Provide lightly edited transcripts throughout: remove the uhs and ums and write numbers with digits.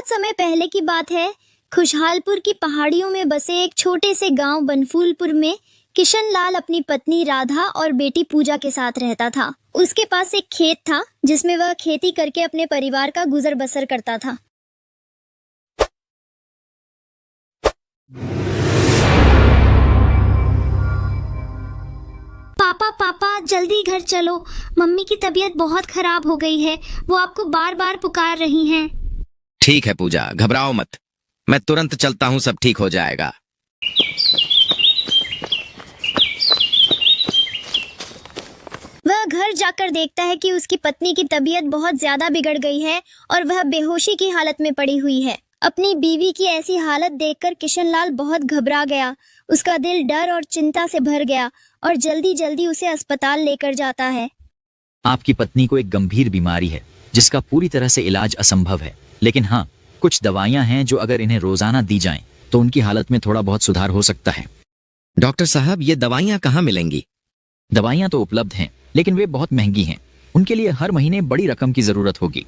बहुत समय पहले की बात है। खुशहालपुर की पहाड़ियों में बसे एक छोटे से गांव बनफूलपुर में किशन लाल अपनी पत्नी राधा और बेटी पूजा के साथ रहता था। उसके पास एक खेत था जिसमें वह खेती करके अपने परिवार का गुजर बसर करता था। पापा पापा जल्दी घर चलो, मम्मी की तबीयत बहुत खराब हो गई है, वो आपको बार बार पुकार रही हैं। ठीक है पूजा, घबराओ मत, मैं तुरंत चलता हूँ, सब ठीक हो जाएगा। वह घर जाकर देखता है कि उसकी पत्नी की तबीयत बहुत ज्यादा बिगड़ गई है और वह बेहोशी की हालत में पड़ी हुई है। अपनी बीवी की ऐसी हालत देखकर किशन लाल बहुत घबरा गया। उसका दिल डर और चिंता से भर गया और जल्दी जल्दी उसे अस्पताल लेकर जाता है। आपकी पत्नी को एक गंभीर बीमारी है जिसका पूरी तरह से इलाज असंभव है, लेकिन हाँ, कुछ दवाइयां हैं जो अगर इन्हें रोजाना दी जाएं तो उनकी हालत में थोड़ा बहुत सुधार हो सकता है। डॉक्टर साहब, ये दवाइयाँ कहाँ मिलेंगी? दवाइयां तो उपलब्ध हैं, लेकिन वे बहुत महंगी हैं। उनके लिए हर महीने बड़ी रकम की जरूरत होगी।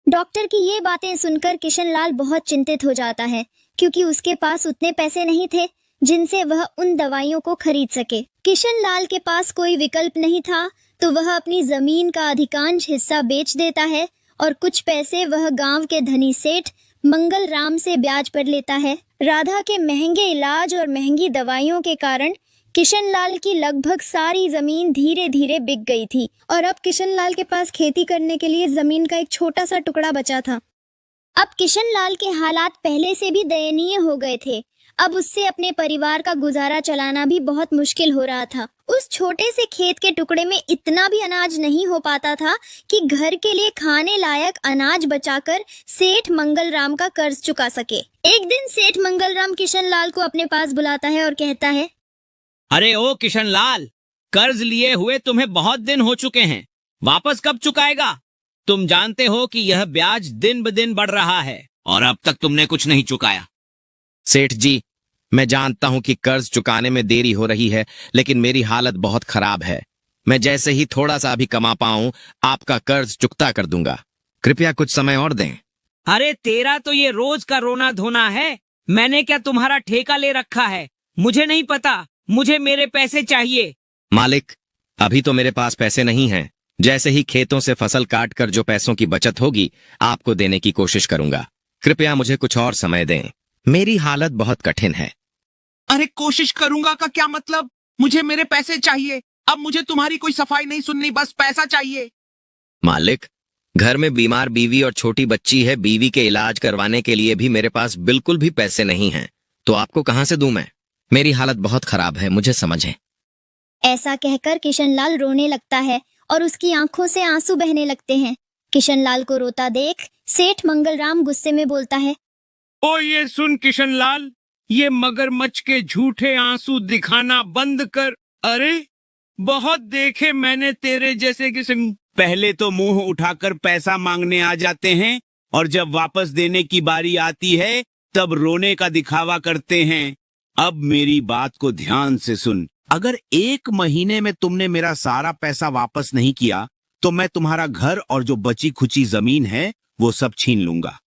डॉक्टर की ये बातें सुनकर किशन लाल बहुत चिंतित हो जाता है, क्योंकि उसके पास उतने पैसे नहीं थे जिनसे वह उन दवाइयों को खरीद सके। किशन लाल के पास कोई विकल्प नहीं था, तो वह अपनी जमीन का अधिकांश हिस्सा बेच देता है और कुछ पैसे वह गांव के धनी सेठ मंगल राम से ब्याज पर लेता है। राधा के महंगे इलाज और महंगी दवाइयों के कारण किशन लाल की लगभग सारी जमीन धीरे धीरे बिक गई थी और अब किशन लाल के पास खेती करने के लिए जमीन का एक छोटा सा टुकड़ा बचा था। अब किशन लाल के हालात पहले से भी दयनीय हो गए थे। अब उससे अपने परिवार का गुजारा चलाना भी बहुत मुश्किल हो रहा था। उस छोटे से खेत के टुकड़े में इतना भी अनाज नहीं हो पाता था कि घर के लिए खाने लायक अनाज बचाकर सेठ मंगल राम का कर्ज चुका सके। एक दिन सेठ मंगल राम किशन लाल को अपने पास बुलाता है और कहता है, अरे ओ किशन लाल, कर्ज लिए हुए तुम्हें बहुत दिन हो चुके हैं, वापस कब चुकाएगा? तुम जानते हो कि यह ब्याज दिन ब दिन बढ़ रहा है और अब तक तुमने कुछ नहीं चुकाया। सेठ जी, मैं जानता हूँ कि कर्ज चुकाने में देरी हो रही है, लेकिन मेरी हालत बहुत खराब है। मैं जैसे ही थोड़ा सा भी कमा पाऊं, आपका कर्ज चुकता कर दूंगा। कृपया कुछ समय और दें। अरे तेरा तो ये रोज का रोना धोना है। मैंने क्या तुम्हारा ठेका ले रखा है? मुझे नहीं पता, मुझे मेरे पैसे चाहिए। मालिक, अभी तो मेरे पास पैसे नहीं हैं। जैसे ही खेतों से फसल काट कर जो पैसों की बचत होगी, आपको देने की कोशिश करूंगा। कृपया मुझे कुछ और समय दें, मेरी हालत बहुत कठिन है। अरे कोशिश करूंगा का क्या मतलब? मुझे मेरे पैसे चाहिए। अब मुझे तुम्हारी कोई सफाई नहीं सुननी, बस पैसा चाहिए। मालिक, घर में बीमार बीवी और छोटी बच्ची है। बीवी के इलाज करवाने के लिए भी मेरे पास बिल्कुल भी पैसे नहीं हैं, तो आपको कहां से दूं मैं? मेरी हालत बहुत खराब है, मुझे समझें। ऐसा कहकर किशन लाल रोने लगता है और उसकी आंखों से आंसू बहने लगते हैं। किशन लाल को रोता देख सेठ मंगल राम गुस्से में बोलता है, ओ ये सुन किशन लाल, ये मगरमच्छ के झूठे आंसू दिखाना बंद कर। अरे बहुत देखे मैंने तेरे जैसे किस्म। पहले तो मुंह उठाकर पैसा मांगने आ जाते हैं और जब वापस देने की बारी आती है तब रोने का दिखावा करते हैं। अब मेरी बात को ध्यान से सुन। अगर 1 महीने में तुमने मेरा सारा पैसा वापस नहीं किया तो मैं तुम्हारा घर और जो बची खुची जमीन है वो सब छीन लूंगा।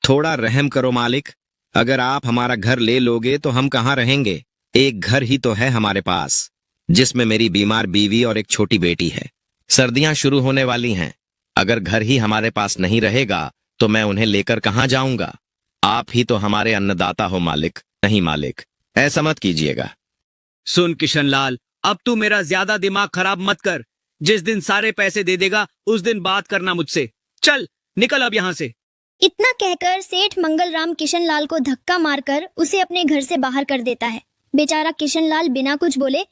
थोड़ा रहम करो मालिक, अगर आप हमारा घर ले लोगे तो हम कहाँ रहेंगे? एक घर ही तो है हमारे पास, जिसमें मेरी बीमार बीवी और एक छोटी बेटी है। सर्दियां शुरू होने वाली हैं, अगर घर ही हमारे पास नहीं रहेगा तो मैं उन्हें लेकर कहाँ जाऊंगा? आप ही तो हमारे अन्नदाता हो मालिक। नहीं मालिक, ऐसा मत कीजिएगा। सुन किशन लाल, अब तू मेरा ज्यादा दिमाग खराब मत कर। जिस दिन सारे पैसे दे देगा उस दिन बात करना मुझसे। चल निकल अब यहाँ से। इतना कहकर सेठ मंगल राम किशन लाल को धक्का मारकर उसे अपने घर से बाहर कर देता है। बेचारा किशन लाल बिना कुछ बोले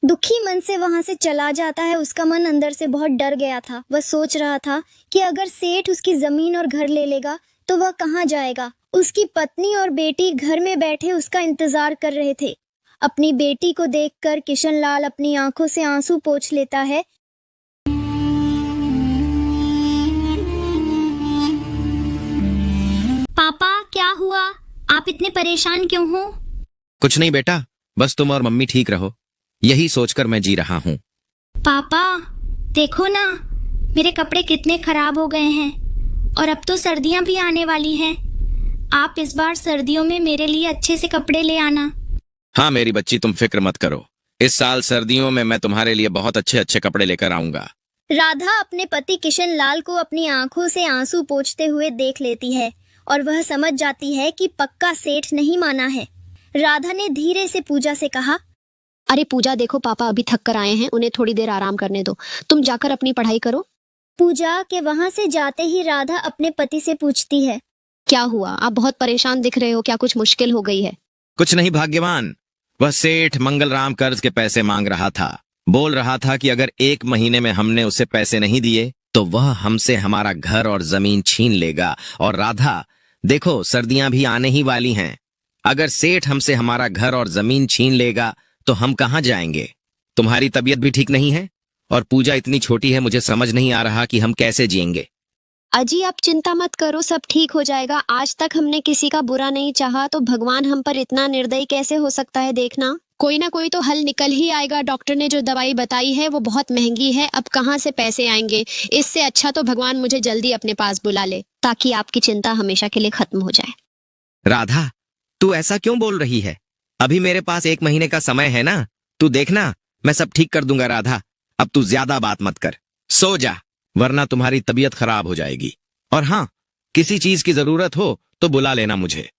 दुखी मन से वहां से चला जाता है। उसका मन अंदर से बहुत डर गया था। वह सोच रहा था कि अगर सेठ उसकी जमीन और घर ले लेगा तो वह कहाँ जाएगा। उसकी पत्नी और बेटी घर में बैठे उसका इंतजार कर रहे थे। अपनी बेटी को देखकर किशन लाल अपनी आंखों से आंसू पोंछ लेता है। पापा क्या हुआ? आप इतने परेशान क्यों हो? कुछ नहीं बेटा, बस तुम और मम्मी ठीक रहो, यही सोचकर मैं जी रहा हूँ। पापा देखो ना, मेरे कपड़े कितने खराब हो गए हैं और अब तो सर्दियां भी आने वाली हैं। आप इस बार सर्दियों में मेरे लिए अच्छे से कपड़े ले आना। हाँ मेरी बच्ची, तुम फिक्र मत करो। इस साल सर्दियों में मैं तुम्हारे लिए बहुत अच्छे अच्छे कपड़े लेकर आऊंगा। राधा अपने पति किशन लाल को अपनी आंखों से आंसू पोंछते हुए देख लेती है और वह समझ जाती है कि पक्का सेठ नहीं माना है। राधा ने धीरे से पूजा से कहा, अरे पूजा, देखो पापा अभी थक कर आए हैं, उन्हें थोड़ी देर आराम करने दो। तुम जाकर अपनी पढ़ाई करो। पूजा के वहां से जाते ही राधा अपने पति से पूछती है, क्या हुआ? आप बहुत परेशान दिख रहे हो, क्या कुछ मुश्किल हो गई है? कुछ नहीं भाग्यवान, वह सेठ मंगलराम कर्ज के पैसे मांग रहा था। बोल रहा था कि अगर 1 महीने में हमने उसे पैसे नहीं दिए तो वह हमसे हमारा घर और जमीन छीन लेगा। और राधा देखो, सर्दियां भी आने ही वाली हैं। अगर सेठ हमसे हमारा घर और जमीन छीन लेगा तो हम कहाँ जाएंगे? तुम्हारी तबीयत भी ठीक नहीं है और पूजा इतनी छोटी है, मुझे समझ नहीं आ रहा कि हम कैसे जिएंगे। अजी आप चिंता मत करो, सब ठीक हो जाएगा। आज तक हमने किसी का बुरा नहीं चाहा, तो भगवान हम पर इतना निर्दयी कैसे हो सकता है? देखना, कोई ना कोई तो हल निकल ही आएगा। डॉक्टर ने जो दवाई बताई है वो बहुत महंगी है, अब कहाँ से पैसे आएंगे? इससे अच्छा तो भगवान मुझे जल्दी अपने पास बुला ले, ताकि आपकी चिंता हमेशा के लिए खत्म हो जाए। राधा, तू ऐसा क्यों बोल रही है? अभी मेरे पास 1 महीने का समय है ना। तू देखना, मैं सब ठीक कर दूंगा। राधा, अब तू ज्यादा बात मत कर, सो जा, वरना तुम्हारी तबीयत खराब हो जाएगी। और हाँ, किसी चीज की जरूरत हो तो बुला लेना मुझे।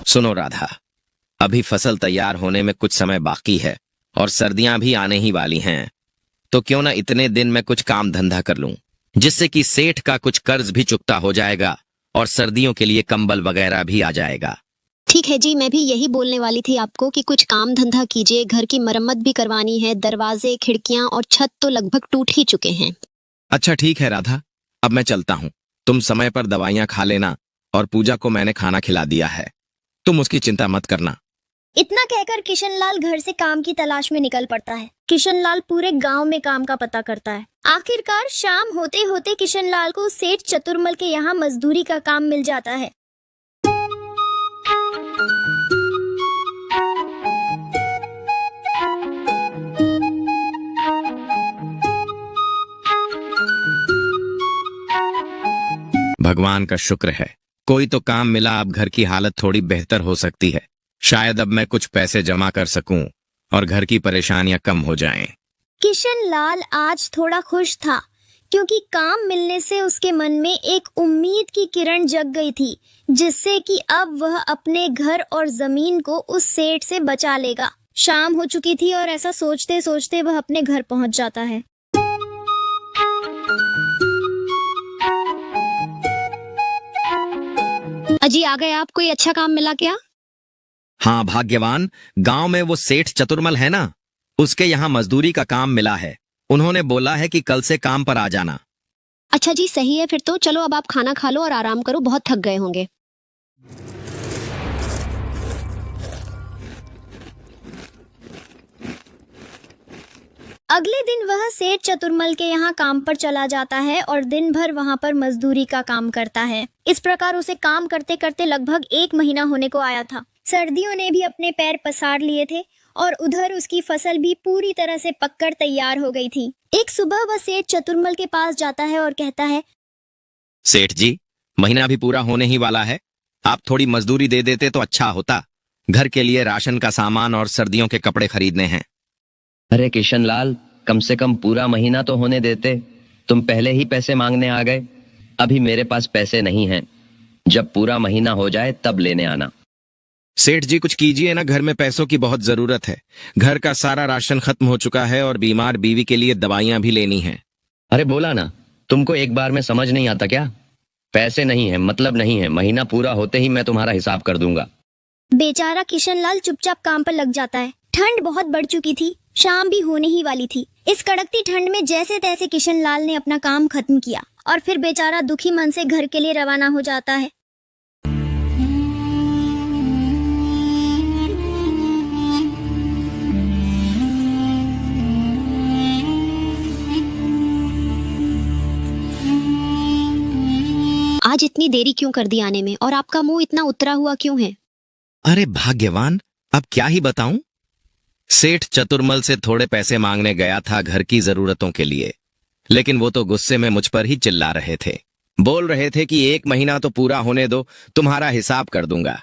सुनो राधा, अभी फसल तैयार होने में कुछ समय बाकी है और सर्दियां भी आने ही वाली हैं, तो क्यों ना इतने दिन में कुछ काम धंधा कर लूं, जिससे कि सेठ का कुछ कर्ज भी चुकता हो जाएगा और सर्दियों के लिए कंबल वगैरह भी आ जाएगा। ठीक है जी, मैं भी यही बोलने वाली थी आपको कि कुछ काम धंधा कीजिए। घर की मरम्मत भी करवानी है, दरवाजे, खिड़कियां और छत तो लगभग टूट ही चुके हैं। अच्छा ठीक है राधा, अब मैं चलता हूँ। तुम समय पर दवाइयाँ खा लेना और पूजा को मैंने खाना खिला दिया है, तुम उसकी चिंता मत करना। इतना कहकर किशनलाल घर से काम की तलाश में निकल पड़ता है। किशनलाल पूरे गांव में काम का पता करता है। आखिरकार शाम होते होते किशनलाल को सेठ चतुर्मल के यहाँ मजदूरी का काम मिल जाता है। भगवान का शुक्र है, कोई तो काम मिला। अब घर की हालत थोड़ी बेहतर हो सकती है। शायद अब मैं कुछ पैसे जमा कर सकूं और घर की परेशानियां कम हो जाएं। किशनलाल आज थोड़ा खुश था, क्योंकि काम मिलने से उसके मन में एक उम्मीद की किरण जग गई थी, जिससे कि अब वह अपने घर और जमीन को उस सेठ से बचा लेगा। शाम हो चुकी थी और ऐसा सोचते सोचते वह अपने घर पहुंच जाता है। अजी आ गए आप? कोई अच्छा काम मिला क्या? हाँ भाग्यवान, गांव में वो सेठ चतुर्मल है ना, उसके यहाँ मजदूरी का काम मिला है। उन्होंने बोला है कि कल से काम पर आ जाना। अच्छा जी, सही है फिर तो। चलो अब आप खाना खा लो और आराम करो, बहुत थक गए होंगे। अगले दिन वह सेठ चतुर्मल के यहाँ काम पर चला जाता है और दिन भर वहाँ पर मजदूरी का काम करता है। इस प्रकार उसे काम करते करते लगभग 1 महीना होने को आया था। सर्दियों ने भी अपने पैर पसार लिए थे और उधर उसकी फसल भी पूरी तरह से पककर तैयार हो गई थी। एक सुबह वह सेठ चतुर्मल के पास जाता है और कहता है, सेठ जी, महीना भी पूरा होने ही वाला है, आप थोड़ी मजदूरी दे देते तो अच्छा होता। घर के लिए राशन का सामान और सर्दियों के कपड़े खरीदने हैं। अरे किशनलाल, कम से कम पूरा महीना तो होने देते। तुम पहले ही पैसे मांगने आ गए। अभी मेरे पास पैसे नहीं हैं, जब पूरा महीना हो जाए तब लेने आना। सेठ जी कुछ कीजिए ना, घर में पैसों की बहुत जरूरत है। घर का सारा राशन खत्म हो चुका है और बीमार बीवी के लिए दवाइयां भी लेनी हैं। अरे बोला ना, तुमको एक बार में समझ नहीं आता क्या? पैसे नहीं है मतलब नहीं है, महीना पूरा होते ही मैं तुम्हारा हिसाब कर दूंगा। बेचारा किशनलाल चुपचाप काम पर लग जाता है। ठंड बहुत बढ़ चुकी थी, शाम भी होने ही वाली थी। इस कड़कती ठंड में जैसे तैसे किशनलाल ने अपना काम खत्म किया और फिर बेचारा दुखी मन से घर के लिए रवाना हो जाता है। आज इतनी देरी क्यों कर दी आने में, और आपका मुंह इतना उतरा हुआ क्यों है? अरे भाग्यवान, अब क्या ही बताऊं। सेठ चतुर्मल से थोड़े पैसे मांगने गया था घर की जरूरतों के लिए, लेकिन वो तो गुस्से में मुझ पर ही चिल्ला रहे थे। बोल रहे थे कि 1 महीना तो पूरा होने दो, तुम्हारा हिसाब कर दूंगा।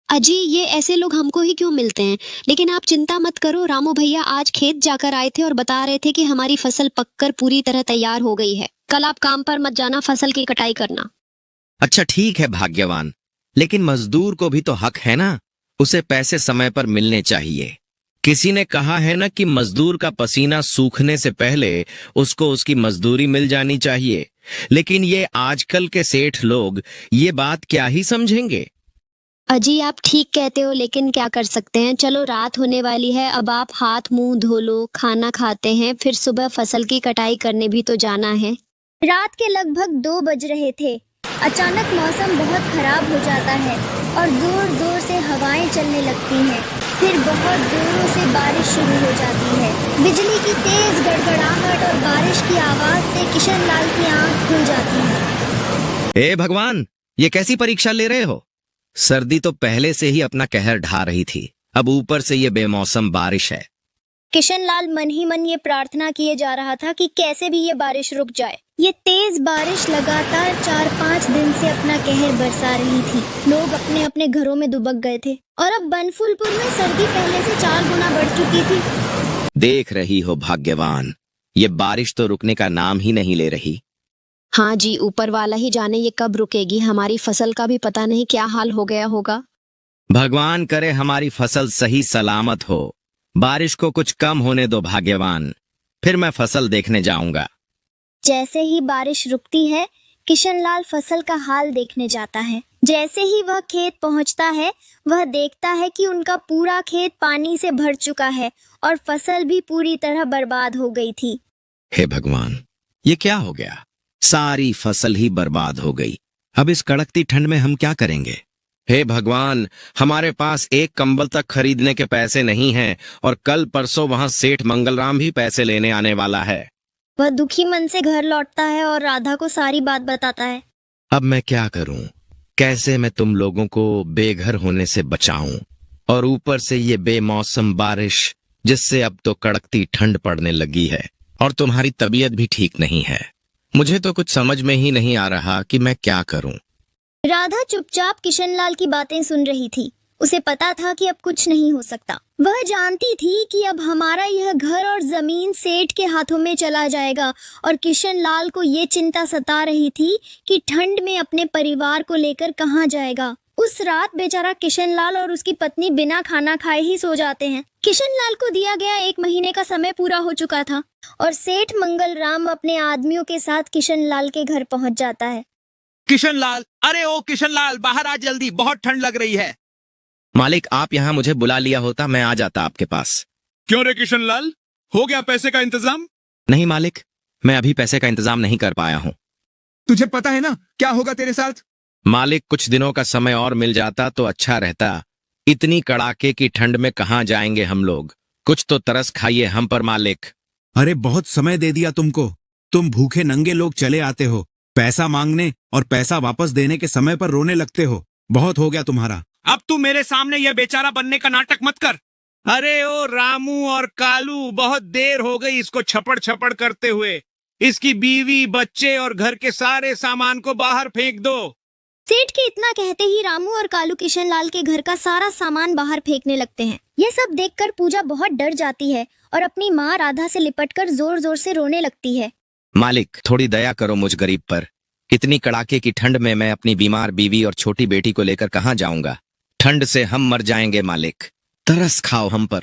अजी, ये ऐसे लोग हमको ही क्यों मिलते हैं? लेकिन आप चिंता मत करो, रामू भैया आज खेत जाकर आए थे और बता रहे थे कि हमारी फसल पककर पूरी तरह तैयार हो गई है। कल आप काम पर मत जाना, फसल की कटाई करना। अच्छा ठीक है भाग्यवान, लेकिन मजदूर को भी तो हक है ना, उसे पैसे समय पर मिलने चाहिए। किसी ने कहा है ना कि मजदूर का पसीना सूखने से पहले उसको उसकी मजदूरी मिल जानी चाहिए, लेकिन ये आजकल के सेठ लोग ये बात क्या ही समझेंगे। अजी, आप ठीक कहते हो, लेकिन क्या कर सकते हैं। चलो रात होने वाली है, अब आप हाथ मुंह धो लो, खाना खाते हैं, फिर सुबह फसल की कटाई करने भी तो जाना है। रात के लगभग 2 बज रहे थे। अचानक मौसम बहुत खराब हो जाता है और जोर जोर से हवाएं चलने लगती हैं। फिर बहुत जोरों से बारिश शुरू हो जाती है। बिजली की तेज गड़गड़ाहट और बारिश की आवाज से किशन लाल की आंख खुल जाती है। हे भगवान, ये कैसी परीक्षा ले रहे हो? सर्दी तो पहले से ही अपना कहर ढा रही थी, अब ऊपर से ये बेमौसम बारिश है। किशन लाल मन ही मन ये प्रार्थना किए जा रहा था कि कैसे भी ये बारिश रुक जाए। ये तेज बारिश लगातार 4-5 दिन से अपना कहर बरसा रही थी। लोग अपने अपने घरों में दुबक गए थे और अब बनफुलपुर में सर्दी पहले से 4 गुना बढ़ चुकी थी। देख रही हो भाग्यवान, ये बारिश तो रुकने का नाम ही नहीं ले रही। हाँ जी, ऊपर वाला ही जाने ये कब रुकेगी। हमारी फसल का भी पता नहीं क्या हाल हो गया होगा। भगवान करे हमारी फसल सही सलामत हो। बारिश को कुछ कम होने दो भाग्यवान, फिर मैं फसल देखने जाऊंगा। जैसे ही बारिश रुकती है, किशन लाल फसल का हाल देखने जाता है। जैसे ही वह खेत पहुंचता है, वह देखता है कि उनका पूरा खेत पानी से भर चुका है और फसल भी पूरी तरह बर्बाद हो गई थी। हे भगवान, ये क्या हो गया? सारी फसल ही बर्बाद हो गई। अब इस कड़कती ठंड में हम क्या करेंगे? हे भगवान, हमारे पास एक कंबल तक खरीदने के पैसे नहीं हैं और कल परसों वहां सेठ मंगलराम भी पैसे लेने आने वाला है। वह दुखी मन से घर लौटता है और राधा को सारी बात बताता है। अब मैं क्या करूं? कैसे मैं तुम लोगों को बेघर होने से बचाऊं? और ऊपर से ये बेमौसम बारिश, जिससे अब तो कड़कती ठंड पड़ने लगी है और तुम्हारी तबीयत भी ठीक नहीं है। मुझे तो कुछ समझ में ही नहीं आ रहा कि मैं क्या करूं। राधा चुपचाप किशन लाल की बातें सुन रही थी। उसे पता था कि अब कुछ नहीं हो सकता। वह जानती थी कि अब हमारा यह घर और जमीन सेठ के हाथों में चला जाएगा और किशन लाल को ये चिंता सता रही थी कि ठंड में अपने परिवार को लेकर कहाँ जाएगा। उस रात बेचारा किशन लाल और उसकी पत्नी बिना खाना खाए ही सो जाते हैं। किशन लाल को दिया गया 1 महीने का समय पूरा हो चुका था और सेठ मंगलराम अपने आदमियों के साथ किशन लाल के घर पहुंच जाता है। किशन लाल, अरे ओ किशन लाल, बाहर आ जल्दी, बहुत ठंड लग रही है। मालिक, आप यहाँ मुझे बुला लिया होता, मैं आ जाता आपके पास। क्यों रे किशन लाल, हो गया पैसे का इंतजाम? नहीं मालिक, मैं अभी पैसे का इंतजाम नहीं कर पाया हूँ। तुझे पता है ना क्या होगा तेरे साथ? मालिक, कुछ दिनों का समय और मिल जाता तो अच्छा रहता। इतनी कड़ाके की ठंड में कहाँ जाएंगे हम लोग? कुछ तो तरस खाइए हम पर मालिक। अरे बहुत समय दे दिया तुमको, तुम भूखे नंगे लोग चले आते हो, पैसा मांगने और पैसा वापस देने के समय पर रोने लगते हो। बहुत हो गया तुम्हारा। अब तू मेरे सामने यह बेचारा बनने का नाटक मत कर। अरे ओ रामू और कालू, बहुत देर हो गई इसको छपड़ छपड़ करते हुए। इसकी बीवी, बच्चे और घर के सारे सामान को बाहर फेंक दो। सेठ के इतना कहते ही रामू और कालू किशन लाल के घर का सारा सामान बाहर फेंकने लगते हैं। यह सब देखकर पूजा बहुत डर जाती है और अपनी माँ राधा से लिपटकर जोर जोर से रोने लगती है। मालिक, थोड़ी दया करो मुझ गरीब पर। इतनी कड़ाके की ठंड में मैं अपनी बीमार बीवी और छोटी बेटी को लेकर कहाँ जाऊंगा? ठंड से हम मर जाएंगे मालिक। तरस खाओ हम पर,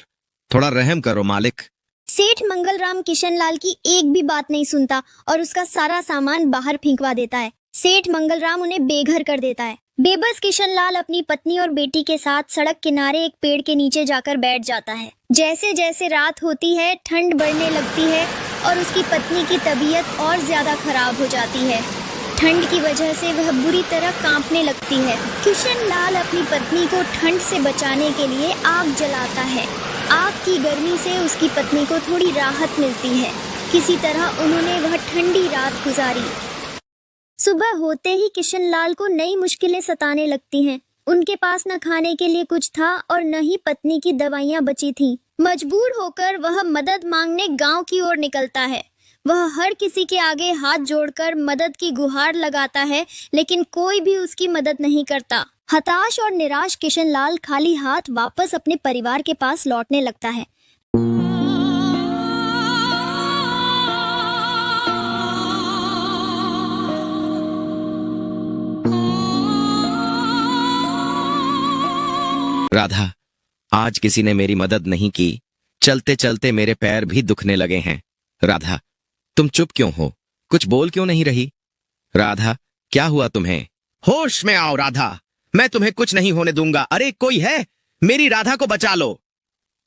थोड़ा रहम करो मालिक। सेठ मंगलराम किशन लाल की एक भी बात नहीं सुनता और उसका सारा सामान बाहर फेंकवा देता है। सेठ मंगलराम उन्हें बेघर कर देता है। बेबस किशन लाल अपनी पत्नी और बेटी के साथ सड़क किनारे एक पेड़ के नीचे जाकर बैठ जाता है। जैसे जैसे रात होती है, ठंड बढ़ने लगती है और उसकी पत्नी की तबीयत और ज्यादा खराब हो जाती है। ठंड की वजह से वह बुरी तरह कांपने लगती है। किशन लाल अपनी पत्नी को ठंड से बचाने के लिए आग जलाता है। आग की गर्मी से उसकी पत्नी को थोड़ी राहत मिलती है। किसी तरह उन्होंने वह ठंडी रात गुजारी। सुबह होते ही किशनलाल को नई मुश्किलें सताने लगती हैं। उनके पास न खाने के लिए कुछ था और न ही पत्नी की दवाइयां बची थीं। मजबूर होकर वह मदद मांगने गांव की ओर निकलता है। वह हर किसी के आगे हाथ जोड़कर मदद की गुहार लगाता है, लेकिन कोई भी उसकी मदद नहीं करता। हताश और निराश किशनलाल खाली हाथ वापस अपने परिवार के पास लौटने लगता है। राधा, आज किसी ने मेरी मदद नहीं की। चलते चलते मेरे पैर भी दुखने लगे हैं। राधा, तुम चुप क्यों हो? कुछ बोल क्यों नहीं रही? राधा, क्या हुआ तुम्हें? होश में आओ राधा, मैं तुम्हें कुछ नहीं होने दूंगा। अरे कोई है? मेरी राधा को बचा लो,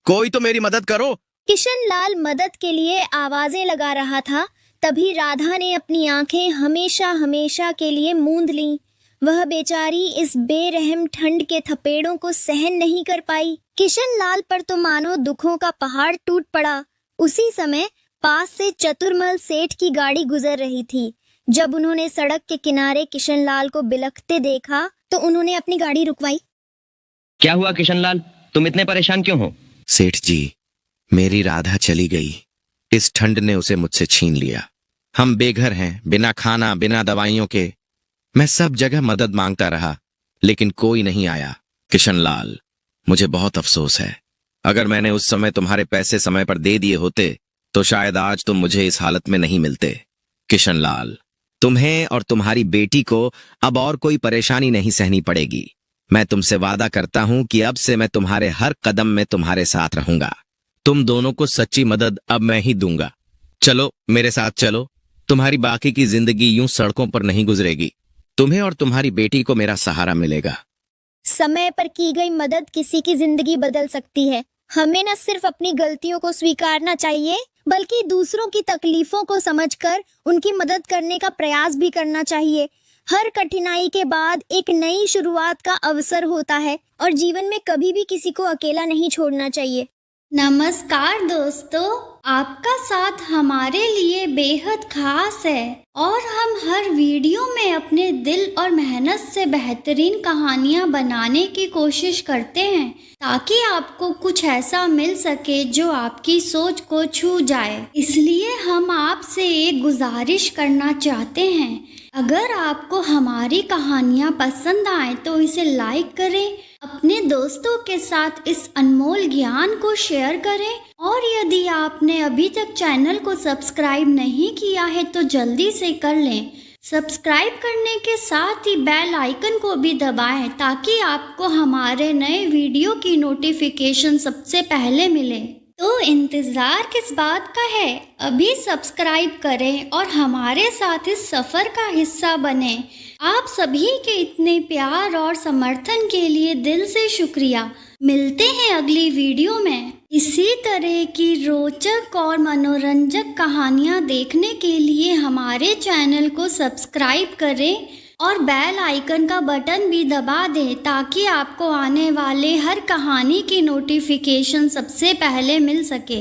कोई तो मेरी मदद करो। किशनलाल मदद के लिए आवाजें लगा रहा था, तभी राधा ने अपनी आंखें हमेशा हमेशा के लिए मूंद लीं। वह बेचारी इस बेरहम ठंड के थपेड़ों को सहन नहीं कर पाई। किशनलाल पर तो मानो दुखों का पहाड़ टूट पड़ा। उसी समय पास से चतुरमल सेठ की गाड़ी गुजर रही थी। जब उन्होंने सड़क के किनारे किशनलाल को बिलखते देखा तो उन्होंने अपनी गाड़ी रुकवाई। क्या हुआ किशनलाल, तुम इतने परेशान क्यों हो? सेठ जी, मेरी राधा चली गई। इस ठंड ने उसे मुझसे छीन लिया। हम बेघर हैं, बिना खाना, बिना दवाइयों के। मैं सब जगह मदद मांगता रहा, लेकिन कोई नहीं आया। किशनलाल, मुझे बहुत अफसोस है। अगर मैंने उस समय तुम्हारे पैसे समय पर दे दिए होते तो शायद आज तुम मुझे इस हालत में नहीं मिलते। किशनलाल, तुम्हें और तुम्हारी बेटी को अब और कोई परेशानी नहीं सहनी पड़ेगी। मैं तुमसे वादा करता हूं कि अब से मैं तुम्हारे हर कदम में तुम्हारे साथ रहूंगा। तुम दोनों को सच्ची मदद अब मैं ही दूंगा। चलो मेरे साथ चलो, तुम्हारी बाकी की जिंदगी यूं सड़कों पर नहीं गुजरेगी। तुम्हें और तुम्हारी बेटी को मेरा सहारा मिलेगा। समय पर की गई मदद किसी की जिंदगी बदल सकती है। हमें न सिर्फ अपनी गलतियों को स्वीकारना चाहिए, बल्कि दूसरों की तकलीफों को समझकर उनकी मदद करने का प्रयास भी करना चाहिए। हर कठिनाई के बाद एक नई शुरुआत का अवसर होता है और जीवन में कभी भी किसी को अकेला नहीं छोड़ना चाहिए। नमस्कार दोस्तों, आपका साथ हमारे लिए बेहद खास है और हम हर वीडियो में अपने दिल और मेहनत से बेहतरीन कहानियां बनाने की कोशिश करते हैं ताकि आपको कुछ ऐसा मिल सके जो आपकी सोच को छू जाए। इसलिए हम आपसे एक गुजारिश करना चाहते हैं, अगर आपको हमारी कहानियाँ पसंद आए तो इसे लाइक करें, अपने दोस्तों के साथ इस अनमोल ज्ञान को शेयर करें और यदि आपने अभी तक चैनल को सब्सक्राइब नहीं किया है तो जल्दी से कर लें। सब्सक्राइब करने के साथ ही बेल आइकन को भी दबाएं ताकि आपको हमारे नए वीडियो की नोटिफिकेशन सबसे पहले मिले। तो इंतज़ार किस बात का है, अभी सब्सक्राइब करें और हमारे साथ इस सफ़र का हिस्सा बने। आप सभी के इतने प्यार और समर्थन के लिए दिल से शुक्रिया। मिलते हैं अगली वीडियो में। इसी तरह की रोचक और मनोरंजक कहानियाँ देखने के लिए हमारे चैनल को सब्सक्राइब करें और बेल आइकन का बटन भी दबा दें ताकि आपको आने वाले हर कहानी की नोटिफिकेशन सबसे पहले मिल सके।